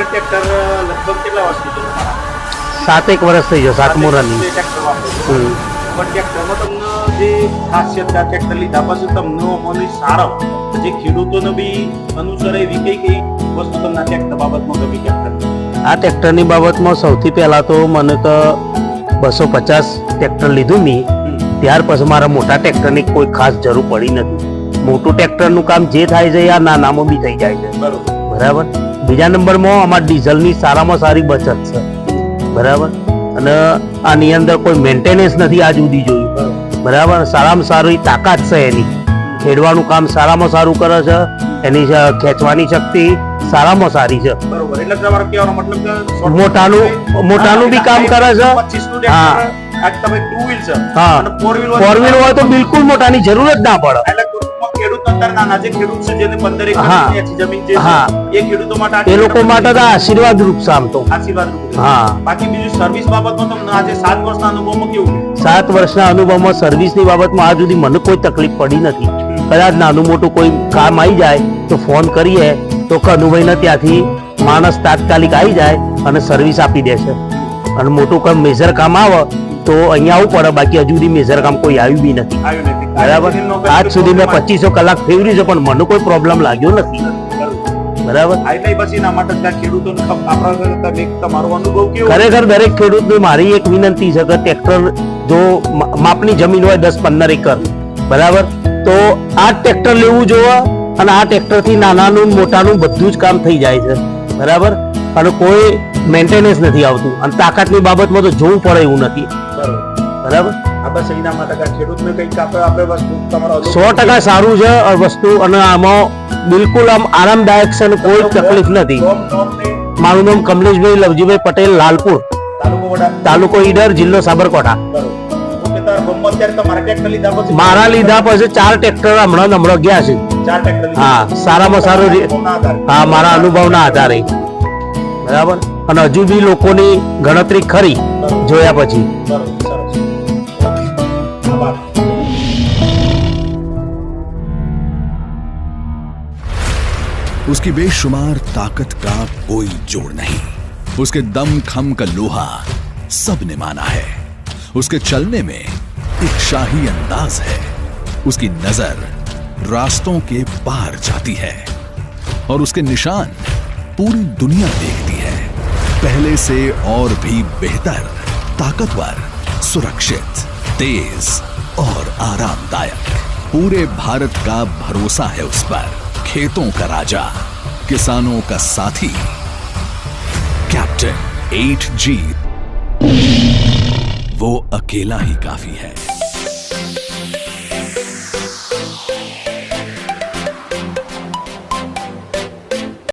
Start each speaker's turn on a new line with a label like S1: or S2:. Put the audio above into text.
S1: Tractor લગભગ કેટલા વર્ષથી છે તમારા?
S2: 7 વર્ષ થઈ ગયો, 7મું રનિંગ.
S1: ટ્રેક્ટર વાપરો છો. પણ ટ્રેક્ટરમાં તમને જે ખાસિયત આ ટ્રેક્ટર લીધા પછી તમને મને સારો જે ખેડૂતોને બી અનુસરે એવી કઈ વસ્તુ તમને આ ટ્રેક્ટર બાબતમાં ગમી ટ્રેક્ટર?
S2: આ ટ્રેક્ટરની બાબતમાં સૌથી પહેલા તો મને તો 250 ટ્રેક્ટર લીધું મેં, ત્યાર પછી મારા મોટા ટ્રેક્ટરની કોઈ ખાસ જરૂર પડી નથી. મોટું ટ્રેક્ટરનું કામ જે થાય છે આ નાનામાં બી થઈ જાય છે. બરાબર. બીજા નંબરમાં અમારા ડીઝલની સારામાં સારી બચત છે. બરાબર. અને આની અંદર કોઈ મેન્ટેનન્સ નથી આજ સુધી જોયું. બરાબર. સારામાં સારી તાકાત છે એની, ખેડવાનું કામ સારામાં સારું કરે છે, એની ખેંચવાની શક્તિ સારામાં સારી છે.
S1: બરોબર. એટલે તમારો કહેવાનો મતલબ કે
S2: મોટાનું બી કામ કરે છે.
S1: 25
S2: હા.
S1: આ તમે 2 વ્હીલ છે
S2: હા.
S1: અને 4 વ્હીલ
S2: 4 વ્હીલ હોય તો બિલકુલ મોટાની જરૂર જ ના પડે.
S1: એટલે ટૂંકમાં ખેડૂત અંદર નાના જે ખેડૂત છે જેને 15 એકર
S2: હા.
S1: જમીન જે
S2: હા.
S1: છે એ ખેડૂતો માટે આ
S2: એ લોકો માટે તો આશીર્વાદ રૂપ છે આમ તો.
S1: આશીર્વાદ રૂપ છે.
S2: હા.
S1: બાકી બીજું સર્વિસ બાબતમાં તમને આજે 7 વર્ષના અનુભવમાં કેવું?
S2: 7 વર્ષના અનુભવમાં સર્વિસની બાબતમાં આજ સુધી મને કોઈ તકલીફ પડી નથી. કદાચ નાનું મોટું કોઈ કામ આવી જાય તો ફોન કરીએ તો કનુભાઈને ત્યાંથી માણસ તાત્કાલિક આવી જાય અને સર્વિસ આપી દે છે. અને મોટું કોઈ મેજર કામ આવે તો અહીંયા આવવું પડે, બાકી હજુ સુધી મેજર કામ કોઈ આવ્યું બી નથી. બરાબર. આજ સુધી મેં 2500 કલાક ફેરવ્યું છે પણ મને કોઈ પ્રોબ્લેમ લાગ્યો નથી. બરાબર.
S1: એટલે પછી એના માટે ખેડૂતોને તમારો અનુભવ કેવો?
S2: ખરેખર દરેક ખેડૂતને મારી એક વિનંતી છે કે ટ્રેક્ટર જો માપની જમીન હોય 10-15 એકર, બરાબર, તો આ ટ્રેક્ટર લેવું જોઈએ. અને આ ટ્રેક્ટર થી નાનાનું મોટાનું બધું જ કામ થઈ જાય છે. બરાબર. અને કોઈ મેન્ટેનન્સ નથી આવતું. અને તાકાતની બાબતમાં તો જોવું પડે એવું નથી. બરાબર.
S1: આ બસ એના માટે ખેડૂતને કંઈક આપણે વસ્તુ તમારો
S2: 100% સારું છે આ વસ્તુ. અને આમાં બિલકુલ આમ આરામદાયક છે અને કોઈ તકલીફ નથી. મારું નામ કમલેશભાઈ લવજીભાઈ પટેલ, લાલપુર, તાલુકો ઈડર, જિલ્લો સાબરકાંઠા. મારા લીધા પછી 4 ટ્રેક્ટર હમણાં ગયા છે. હા, સારામાં સારું. હા, મારા અનુભવના આધારે. બરાબર. અને હજુ બી લોકોની ગણતરી ખરી જોયા પછી.
S3: उसकी बेशुमार ताकत का कोई जोड़ नहीं. उसके दम खम का लोहा सबने माना है. उसके चलने में एक शाही अंदाज है. उसकी नजर रास्तों के पार जाती है और उसके निशान पूरी दुनिया देखती है. पहले से और भी बेहतर, ताकतवर, सुरक्षित, तेज और आरामदायक. पूरे भारत का भरोसा है उस पर. खेतों का राजा, किसानों का साथी, कैप्टन 8G. वो अकेला ही काफी है.